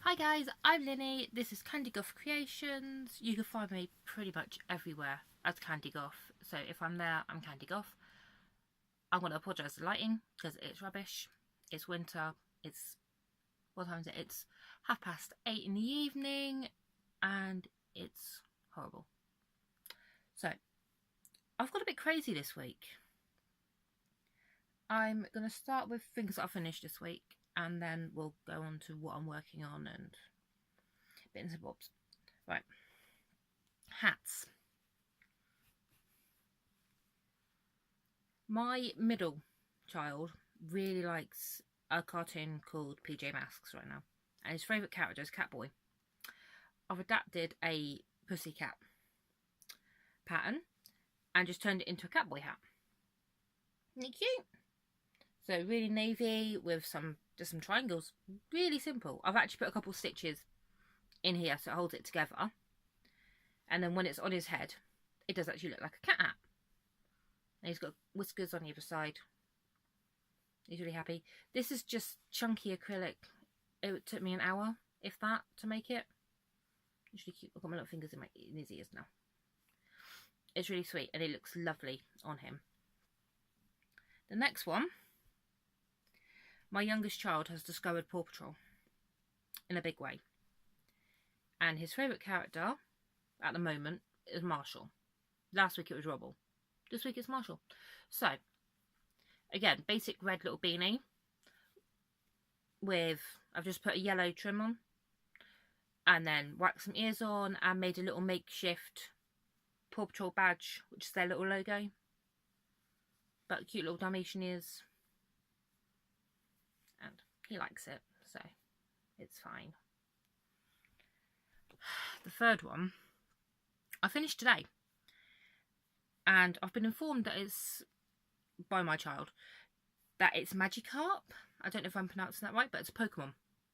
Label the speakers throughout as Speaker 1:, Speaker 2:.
Speaker 1: Hi guys, I'm Linny. This is candigoth Creations. You can find me pretty much everywhere as candigoth. So if I'm there, I'm candigoth. I'm going to apologise for the lighting because it's rubbish. It's winter. What time is it? It's 8:30 in the evening and it's horrible. So I've got a bit crazy this week. I'm going to start with things that I finished this week and then we'll go on to what I'm working on and bits and bobs. Right. Hats. My middle child really likes a cartoon called PJ Masks right now. And his favourite character is Catboy. I've adapted a pussycat pattern and just turned it into a Catboy hat. Isn't it cute? So really navy with just some triangles. Really simple. I've actually put a couple of stitches in here so it holds it together. And then when it's on his head, it does actually look like a cat hat. And he's got whiskers on either side. He's really happy. This is just chunky acrylic. It took me an hour, if that, to make it. It's really cute. I've got my little fingers in his ears now. It's really sweet and it looks lovely on him. The next one. My youngest child has discovered Paw Patrol in a big way. And his favourite character at the moment is Marshall. Last week it was Rubble. This week it's Marshall. So, again, basic red little beanie with, I've just put a yellow trim on and then whacked some ears on and made a little makeshift Paw Patrol badge, which is their little logo. But cute little Dalmatian ears. And he likes it, so it's fine. The third one, I finished today. And I've been informed that it's, by my child, that it's Magikarp. I don't know if I'm pronouncing that right, but it's a Pokemon.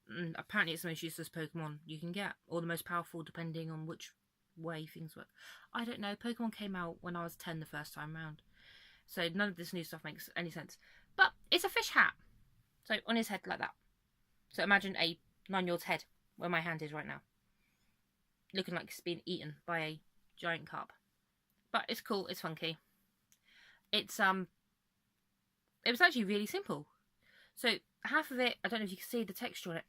Speaker 1: And apparently it's the most useless Pokemon you can get, or the most powerful depending on which way things work. I don't know, Pokemon came out when I was 10 the first time round. So none of this new stuff makes any sense. But it's a fish hat. So on his head like that. So imagine a 9-year-old's head where my hand is right now. Looking like it's been eaten by a giant carp. But it's cool, it's funky. It was actually really simple. So half of it, I don't know if you can see the texture on it.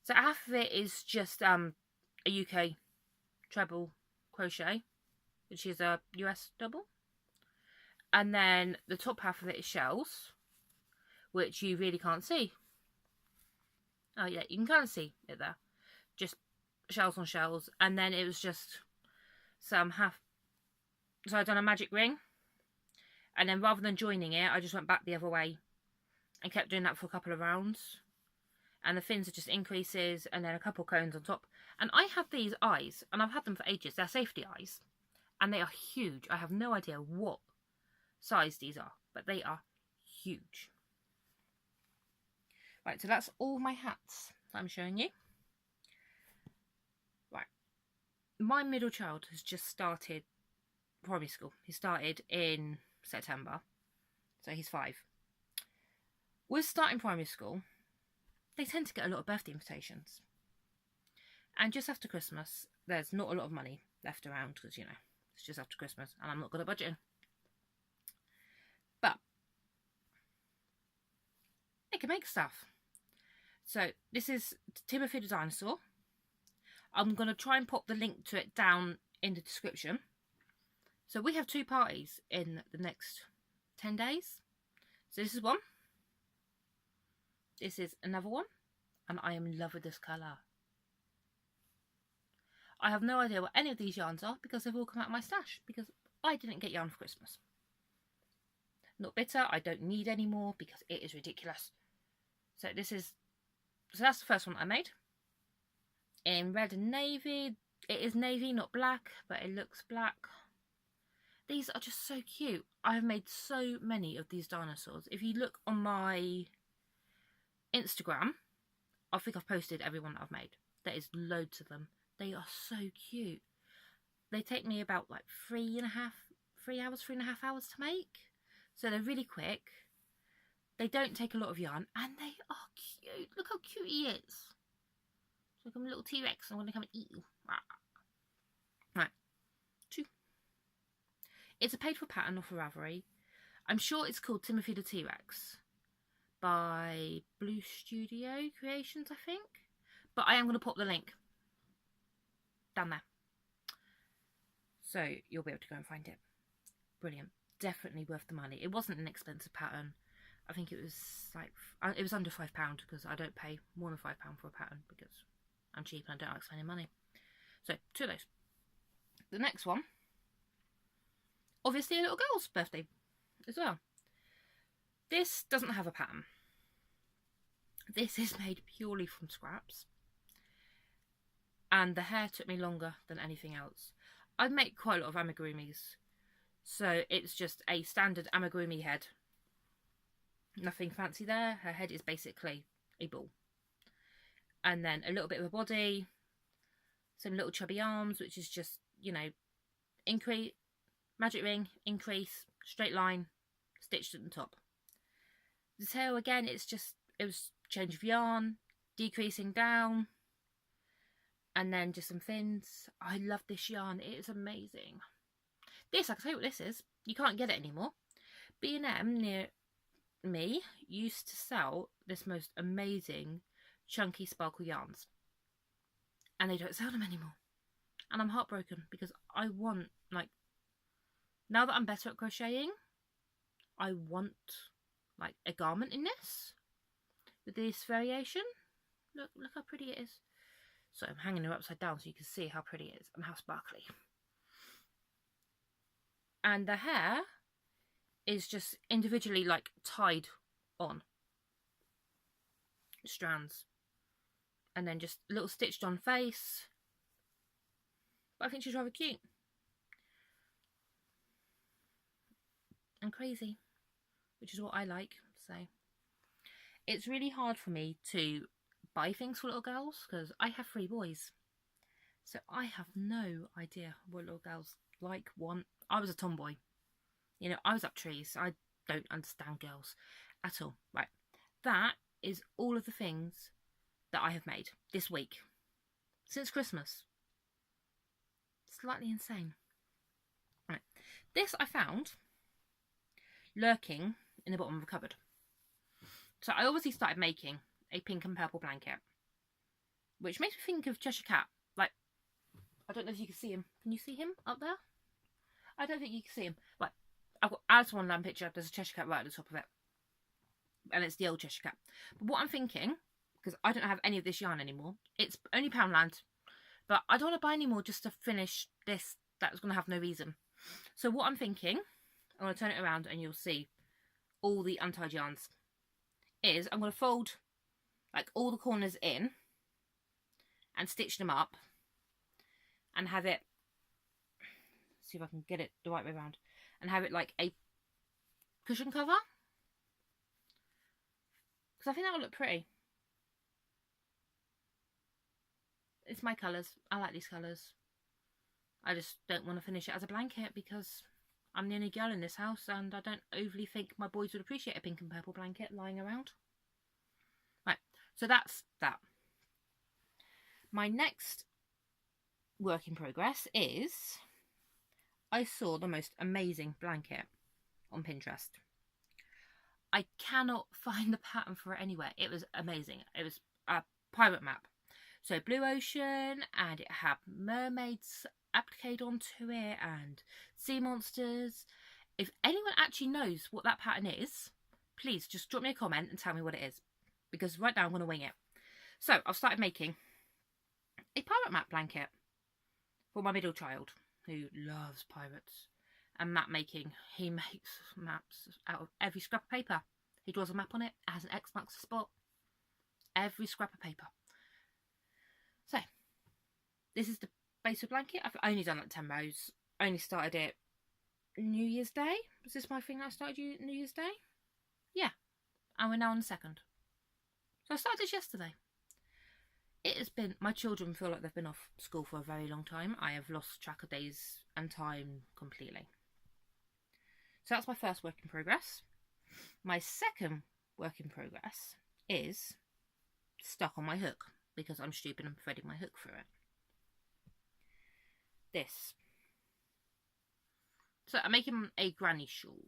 Speaker 1: So half of it is just a UK treble crochet, which is a US double. And then the top half of it is shells, which you really can't see. Oh yeah, you can kind of see it there. Just shells on shells. And then it was just some half. So I'd done a magic ring. And then rather than joining it, I just went back the other way. And kept doing that for a couple of rounds. And the fins are just increases. And then a couple of cones on top. And I have these eyes. And I've had them for ages. They're safety eyes. And they are huge. I have no idea what size these are. But they are huge. Right, so that's all my hats that I'm showing you. Right. My middle child has just started primary school. He started in September. So he's 5. With starting primary school, they tend to get a lot of birthday invitations. And just after Christmas, there's not a lot of money left around because, you know, it's just after Christmas and I'm not good at budgeting. But they can make stuff. So this is Timothy the Dinosaur. I'm going to try and pop the link to it down in the description. So we have 2 parties in the next 10 days. So this is one. This is another one. And I am in love with this colour. I have no idea what any of these yarns are because they've all come out of my stash. Because I didn't get yarn for Christmas. Not bitter. I don't need any more because it is ridiculous. So that's the first one I made. In red and navy. It is navy, not black, but it looks black. These are just so cute. I have made so many of these dinosaurs. If you look on my Instagram, I think I've posted every one that I've made. There is loads of them. They are so cute. They take me about like 3.5 hours to make. So they're really quick. They don't take a lot of yarn and they are cute. Look how cute he is. So I'm a little T-Rex. I'm going to come and eat you. Right. 2. It's a paid for pattern off of Ravelry. I'm sure it's called Timothy the T-Rex by Blue Studio Creations, I think. But I am going to pop the link down there, so you'll be able to go and find it. Brilliant. Definitely worth the money. It wasn't an expensive pattern. I think it was like, it was under £5 because I don't pay more than £5 for a pattern because I'm cheap and I don't like spending money. So 2 of those. The next one, obviously a little girl's birthday as well. This doesn't have a pattern. This is made purely from scraps. And the hair took me longer than anything else. I make quite a lot of amigurumis. So it's just a standard amigurumi head. Nothing fancy there. Her head is basically a ball. And then a little bit of a body. Some little chubby arms, which is just, you know, increase, magic ring, increase, straight line, stitched at the top. The tail, again, it was change of yarn, decreasing down, and then just some fins. I love this yarn. It is amazing. This, I can tell you what this is. You can't get it anymore. B&M near me used to sell this most amazing chunky sparkle yarns. And they don't sell them anymore. And I'm heartbroken because I want, like, now that I'm better at crocheting, I want, like, a garment in this with this variation. Look how pretty it is. So I'm hanging her upside down so you can see how pretty it is and how sparkly. And the hair is just individually, like, tied on strands. And then just a little stitched on face. But I think she's rather cute. And crazy. Which is what I like. So it's really hard for me to buy things for little girls because I have 3 boys. So I have no idea what little girls like, want. I was a tomboy. You know, I was up trees. I don't understand girls at all. Right. That is all of the things that I have made this week. Since Christmas. Slightly insane. Right. This I found lurking in the bottom of a cupboard. So I obviously started making a pink and purple blanket, which makes me think of Cheshire Cat. Like, I don't know if you can see him. Can you see him up there? I don't think you can see him. Right, I've got as one lamp picture. There's a Cheshire Cat right at the top of it, and it's the old Cheshire Cat. But what I'm thinking, because I don't have any of this yarn anymore, it's only Poundland, but I don't want to buy any more just to finish this. That's going to have no reason. So what I'm thinking, I'm going to turn it around and you'll see all the untied yarns, is I'm going to fold like all the corners in and stitch them up and have it, see if I can get it the right way around, and have it like a cushion cover, because I think that will look pretty. It's my colours. I like these colours. I just don't want to finish it as a blanket because I'm the only girl in this house and I don't overly think my boys would appreciate a pink and purple blanket lying around. Right, so that's that. My next work in progress is, I saw the most amazing blanket on Pinterest. I cannot find the pattern for it anywhere. It was amazing. It was a pirate map. So blue ocean, and it had mermaids appliqued onto it and sea monsters. If anyone actually knows what that pattern is, please just drop me a comment and tell me what it is, because right now I'm going to wing it. So I've started making a pirate map blanket for my middle child who loves pirates and map making. He makes maps out of every scrap of paper. He draws a map on it, it has an X marks the spot, every scrap of paper. So this is the base of blanket. I've only done like 10 rows. Only started it New Year's Day. Was this my thing I started New Year's Day? Yeah. And we're now on the 2nd. So I started this yesterday. It has been, my children feel like they've been off school for a very long time. I have lost track of days and time completely. So that's my first work in progress. My second work in progress is stuck on my hook. because I'm stupid and threading my hook through it. This. So I'm making a granny shawl,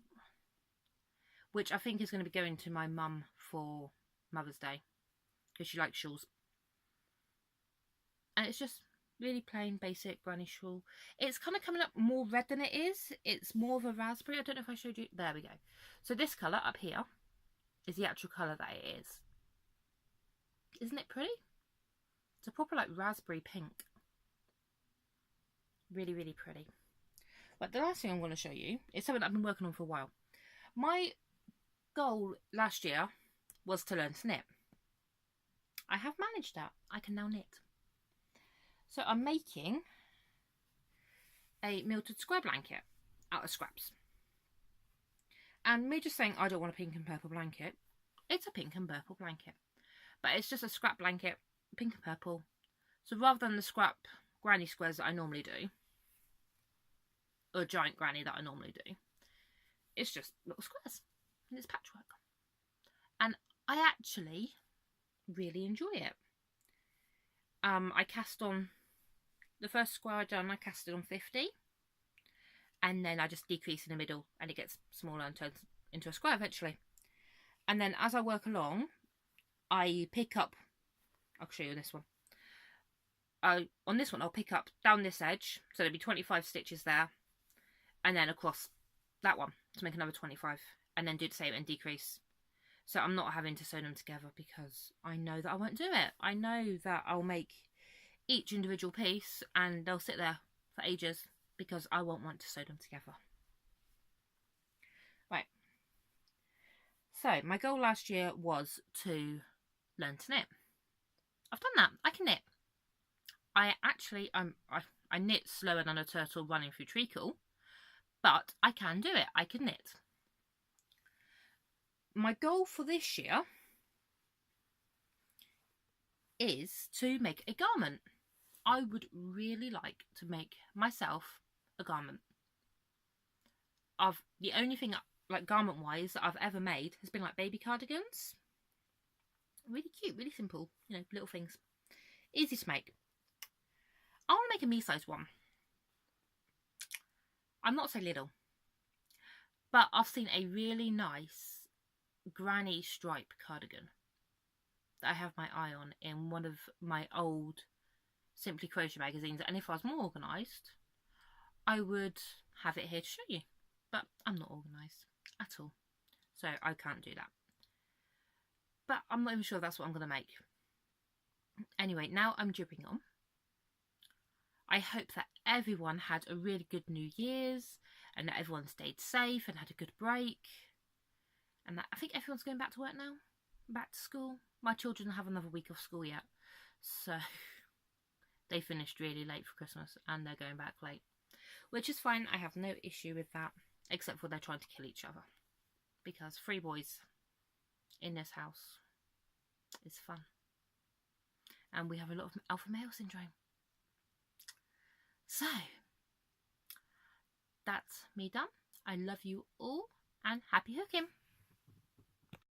Speaker 1: which I think is going to be going to my mum for Mother's Day, because she likes shawls. And it's just really plain, basic granny shawl. It's kind of coming up more red than it is. It's more of a raspberry. I don't know if I showed you. There we go. So this colour up here is the actual colour that it is. Isn't it pretty? It's a proper like raspberry pink. Really, really pretty. But the last thing I'm going to show you is something I've been working on for a while. My goal last year was to learn to knit. I have managed that. I can now knit. So I'm making a milted square blanket out of scraps. And me just saying I don't want a pink and purple blanket, it's a pink and purple blanket. But it's just a scrap blanket, pink and purple. So rather than the scrap granny squares that I normally do, or giant granny that I normally do, it's just little squares. And it's patchwork. And I actually really enjoy it. I cast on, the first square I done, I casted on 50. And then I just decrease in the middle and it gets smaller and turns into a square eventually. And then as I work along, I pick up, I'll show you this one. On this one, I'll pick up down this edge. So there'll be 25 stitches there. And then across that one to make another 25. And then do the same and decrease. So I'm not having to sew them together because I know that I won't do it. I know that I'll make each individual piece and they'll sit there for ages because I won't want to sew them together. Right. So my goal last year was to learn to knit. I've done that. I can knit. I knit slower than a turtle running through treacle, but I can do it. I can knit. My goal for this year is to make a garment. I would really like to make myself a garment. The only thing, like garment wise, that I've ever made has been like baby cardigans. Really cute, really simple, you know, little things. Easy to make. I want to make a me-sized one. I'm not so little, but I've seen a really nice granny stripe cardigan that I have my eye on in one of my old Simply Crochet magazines, and if I was more organised I would have it here to show you, but I'm not organised at all, so I can't do that. But I'm not even sure that's what I'm going to make. Anyway, now I'm dribbling on. I hope that everyone had a really good New Year's and that everyone stayed safe and had a good break. And that I think everyone's going back to work now, back to school. My children have another week of school yet, so they finished really late for Christmas and they're going back late, which is fine. I have no issue with that, except for they're trying to kill each other, because 3 boys in this house is fun, and we have a lot of alpha male syndrome. So that's me done. I love you all and happy hooking.